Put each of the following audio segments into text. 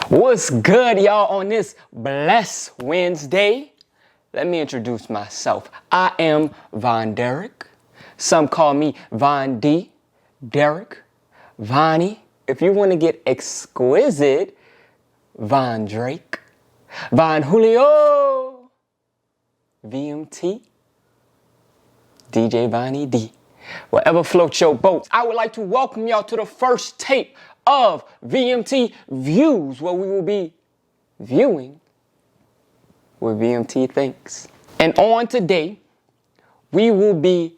What's good, y'all, on this blessed Wednesday? Let me introduce myself. I am Von Derek. Some call me Von D, Derek, Vonnie. If you want to get exquisite, Von Drake, Von Julio, VMT, DJ Vonnie D. Whatever floats your boat. I would like to welcome y'all to the first tape of VMT Views, where we will be viewing what VMT thinks. And on today, we will be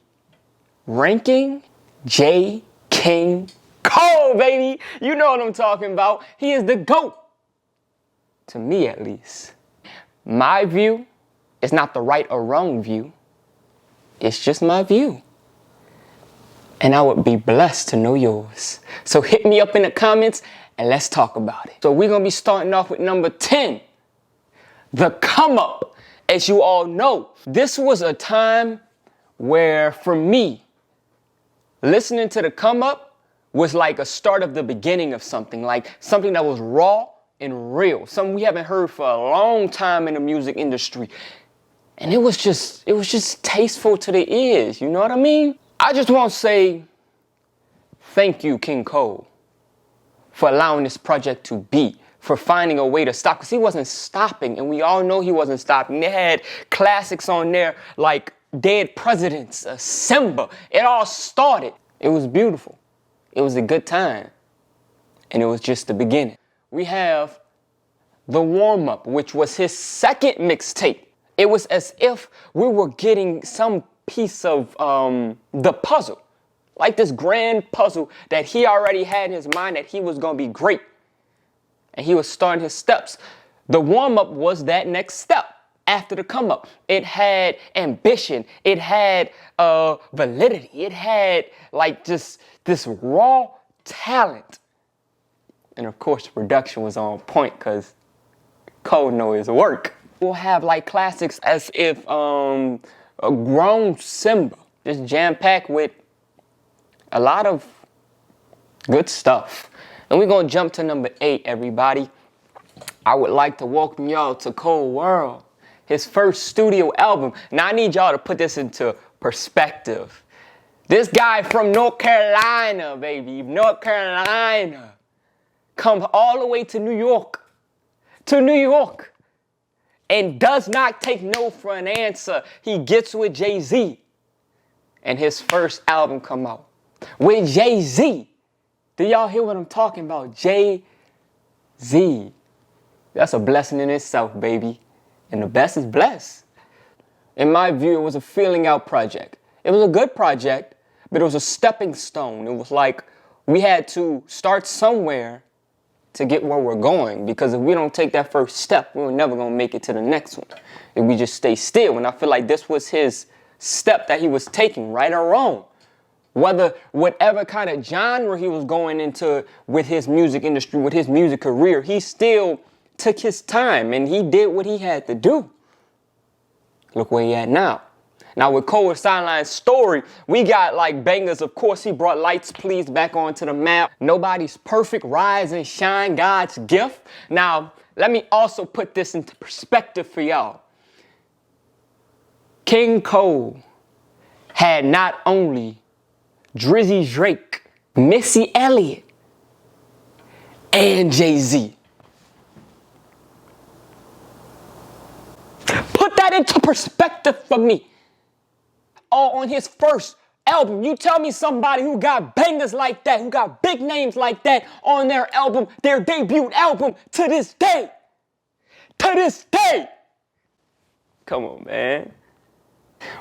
ranking J. King Cole, baby. You know what I'm talking about. He is the GOAT. To me, at least. My view is not the right or wrong view. It's just my view. And I would be blessed to know yours. So hit me up in the comments and let's talk about it. So we're going to be starting off with number 10, The Come Up. As you all know, this was a time where, for me, listening to The Come Up was like a start of the beginning of something, like something that was raw and real, something we haven't heard for a long time in the music industry. And it was just tasteful to the ears, you know what I mean? I just want to say thank you, King Cole, for allowing this project to be, for finding a way to stop, because he wasn't stopping, and we all know he wasn't stopping. They had classics on there like Dead Presidents, Simba. It all started. It was beautiful. It was a good time, and it was just the beginning. We have The Warm Up, which was his second mixtape. It was as if we were getting some piece of the puzzle, like this grand puzzle that he already had in his mind that he was going to be great, and he was starting his steps. The warm-up was that next step after the come-up. It had ambition, it had validity, it had like just this raw talent, and of course the production was on point because Cole knows his work. We'll have like classics as if a grown Simba, just jam-packed with a lot of good stuff. And we're gonna jump to number 8, everybody. I would like to welcome y'all to Cold World, his first studio album. Now I need y'all to put this into perspective. This guy from North Carolina, baby, North Carolina, comes all the way to New York, and does not take no for an answer. He gets with Jay-Z, and his first album come out with Jay-Z. Do y'all hear what I'm talking about? Jay-Z. That's a blessing in itself, baby. And the best is blessed. In my view, it was a feeling out project. It was a good project, but it was a stepping stone. It was like we had to start somewhere to get where we're going, because if we don't take that first step, we're never gonna make it to the next one. If we just stay still, and I feel like this was his step that he was taking, right or wrong. Whatever kind of genre he was going into with his music industry, with his music career, he still took his time and he did what he had to do. Look where he at now. Now with Cole and SIDELINE's story, we got like bangers. Of course, he brought Lights Please back onto the map. Nobody's Perfect, Rise and Shine, God's Gift. Now, let me also put this into perspective for y'all. King Cole had not only Drizzy Drake, Missy Elliott, and Jay-Z. Put that into perspective for me. All on his first album. You tell me somebody who got bangers like that, who got big names like that on their album, their debut album, to this day. To this day. Come on, man.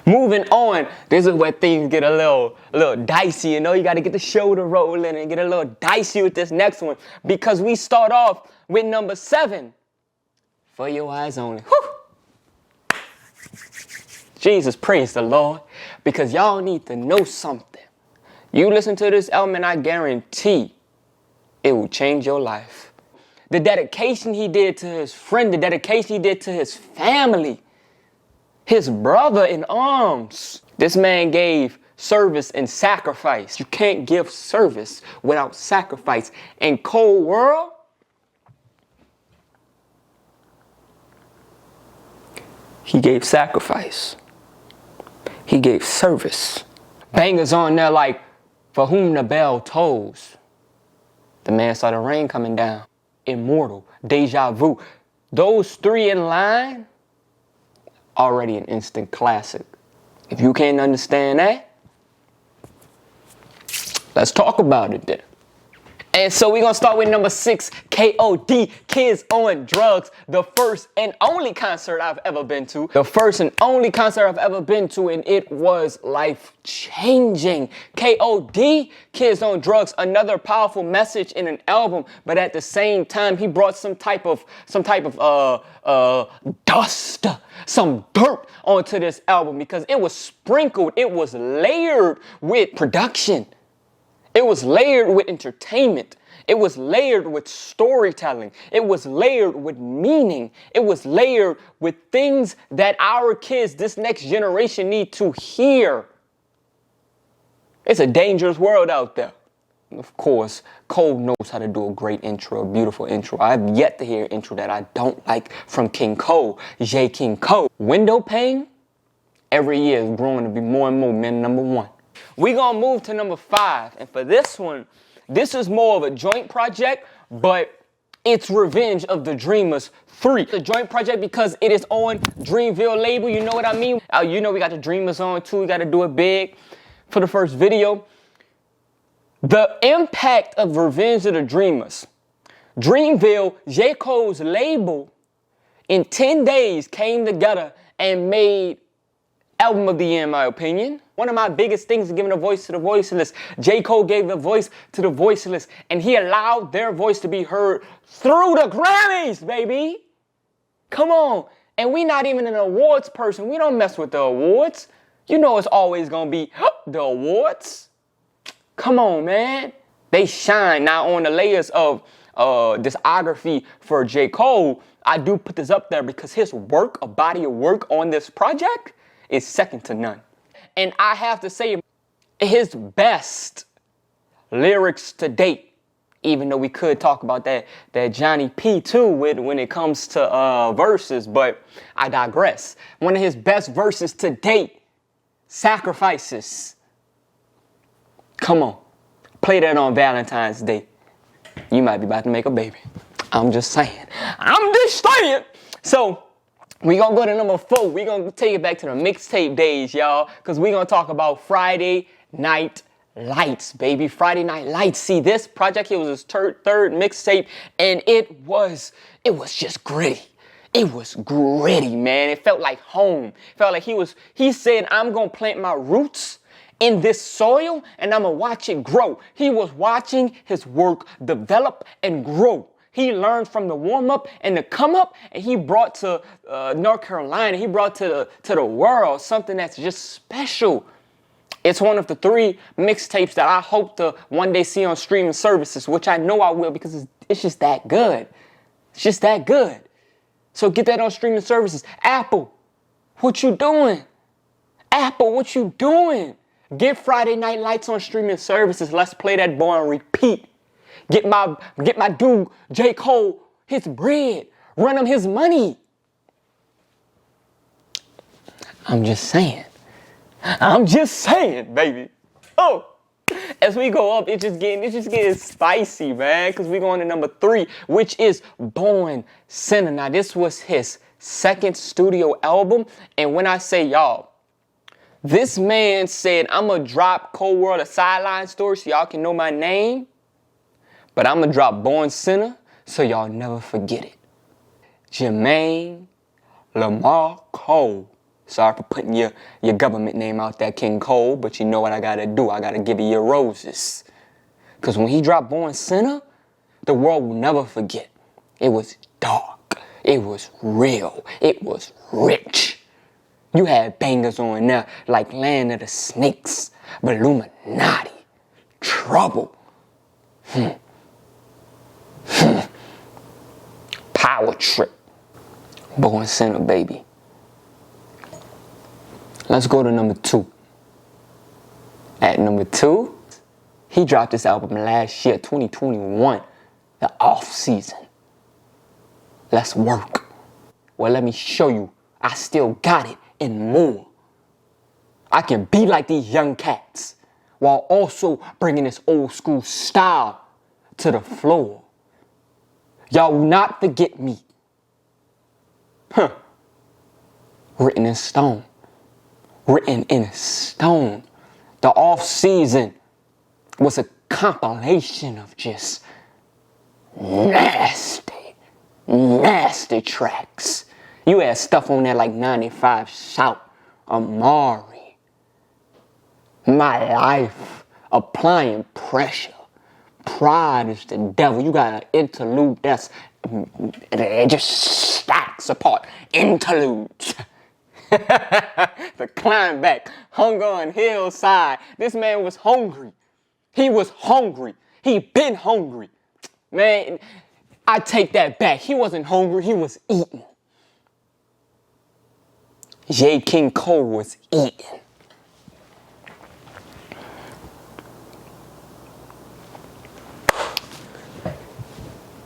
Moving on, this is where things get a little dicey, you know? You gotta get the shoulder rolling and get a little dicey with this next one, because we start off with number 7, For Your Eyes Only. Whew. Jesus, praise the Lord, because y'all need to know something. You listen to this album and I guarantee it will change your life. The dedication he did to his friend, the dedication he did to his family, his brother in arms. This man gave service and sacrifice. You can't give service without sacrifice. In Cold World, He gave sacrifice. He gave service. Bangers on there like, for whom the bell tolls. The man saw the rain coming down. Immortal, deja vu. Those three in line, already an instant classic. If you can't understand that, let's talk about it then. And so we're gonna start with number 6, KOD, Kids on Drugs. The first and only concert I've ever been to. The first and only concert I've ever been to, and it was life-changing. KOD, Kids on Drugs, another powerful message in an album, but at the same time, he brought some type of dust, some dirt onto this album because it was sprinkled, it was layered with production. It was layered with entertainment. It was layered with storytelling. It was layered with meaning. It was layered with things that our kids, this next generation, need to hear. It's a dangerous world out there. Of course, Cole knows how to do a great intro, a beautiful intro. I've yet to hear an intro that I don't like from King Cole, J. King Cole. Window pane, every year is growing to be more and more men number 1. We're going to move to number 5. And for this one, this is more of a joint project, but it's Revenge of the Dreamers 3. It's a joint project because it is on Dreamville label. You know what I mean? You know we got the Dreamers on too. We got to do it big for the first video. The impact of Revenge of the Dreamers. Dreamville, J. Cole's label, in 10 days came together and made album of the year, in my opinion. One of my biggest things is giving a voice to the voiceless. J. Cole gave a voice to the voiceless, and he allowed their voice to be heard through the Grammys, baby. Come on. And we not even an awards person. We don't mess with the awards. You know it's always going to be the awards. Come on, man. They shine. Now, on the layers of discography for J. Cole, I do put this up there because his work, a body of work on this project, is second to none. And I have to say, his best lyrics to date, even though we could talk about that Johnny P too when it comes to verses, but I digress. One of his best verses to date, Sacrifices. Come on, play that on Valentine's Day. You might be about to make a baby. I'm just saying. So, we gonna go to number 4. We gonna take it back to the mixtape days, y'all, because we gonna talk about Friday Night Lights, baby. Friday Night Lights. See, this project here was his third mixtape, and it was just gritty. It was gritty, man. It felt like home. It felt like he said, I'm gonna plant my roots in this soil, and I'm gonna watch it grow. He was watching his work develop and grow. He learned from the warm-up and the come-up, and he brought to North Carolina, he brought to the world something that's just special. It's one of the 3 mixtapes that I hope to one day see on streaming services, which I know I will because it's just that good. It's just that good. So get that on streaming services. Apple, what you doing? Apple, what you doing? Get Friday Night Lights on streaming services. Let's play that boy on repeat. Get my dude, J. Cole, his bread. Run him his money. I'm just saying. I'm just saying, baby. Oh, as we go up, it's just getting spicy, man. Because we going to number 3, which is Born Sinner. Now, this was his second studio album. And when I say y'all, this man said, I'm going to drop Cold World a sideline story so y'all can know my name. But I'm going to drop Born Sinner so y'all never forget it. Jermaine Lamar Cole. Sorry for putting your government name out there, King Cole, but you know what I got to do. I got to give you your roses. Because when he dropped Born Sinner, the world will never forget. It was dark. It was real. It was rich. You had bangers on there like Land of the Snakes, Illuminati, Trouble. Power Trip. Born Sinner, baby. Let's go to number 2. At number 2, he dropped this album last year, 2021, the off season. Let's work. Well, let me show you I still got it and more. I can be like these young cats while also bringing this old school style to the floor. Y'all will not forget me. Written in stone. Written in stone. The off season was a compilation of just nasty tracks. You had stuff on there like 95 Shout, Amari, My Life, Applying Pressure, Pride is the Devil. You got an interlude that's, it just stacks apart. Interludes. The Climb Back, Hunger on Hillside. This man was hungry. He was hungry. He been hungry. Man, I take that back. He wasn't hungry, he was eating. J. King Cole was eating.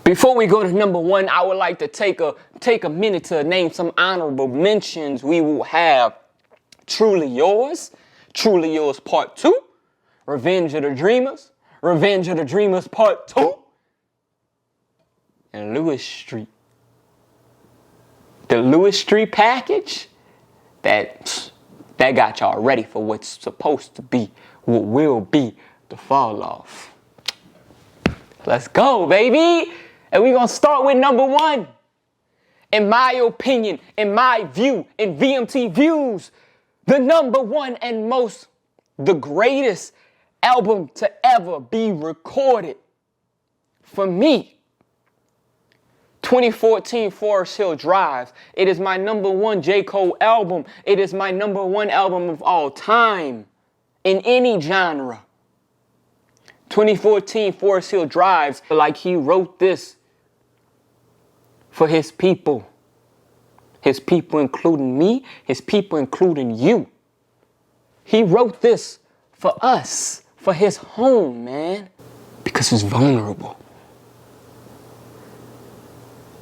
Before we go to number one, I would like to take a minute to name some honorable mentions. We will have Truly Yours Part 2, Revenge of the Dreamers Part 2, and Lewis Street. The Lewis Street package, that got y'all ready for what's supposed to be, what will be the fall off. Let's go, baby! And we're gonna start with number one. In my opinion, in my view, in VMT Views, the number one and the greatest album to ever be recorded. For me, 2014 Forest Hill Drive. It is my number one J. Cole album. It is my number one album of all time in any genre. 2014 Forest Hill Drives, like he wrote this for his people. His people including me, his people including you. He wrote this for us, for his home, man. Because it's vulnerable.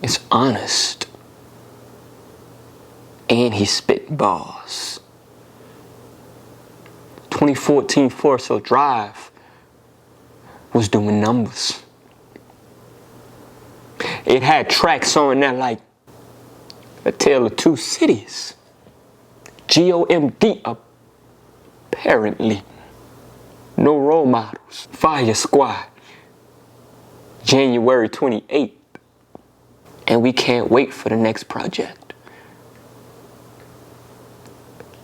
It's honest. And he spit bars. 2014 Forest Hill Drive was doing numbers. It had tracks on there like A Tale of Two Cities, GOMD, apparently, No Role Models, Fire Squad, January 28th, and we can't wait for the next project.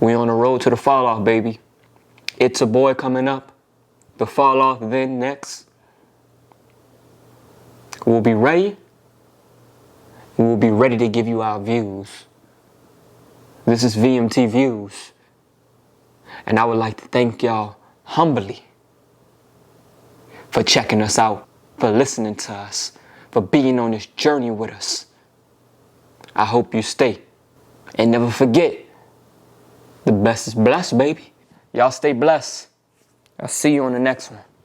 We on the road to the fall off, baby. It's a Boy coming up, the fall off then next. We'll be ready. We'll be ready to give you our views. This is VMT Views. And I would like to thank y'all humbly for checking us out, for listening to us, for being on this journey with us. I hope you stay. And never forget, the best is blessed, baby. Y'all stay blessed. I'll see you on the next one.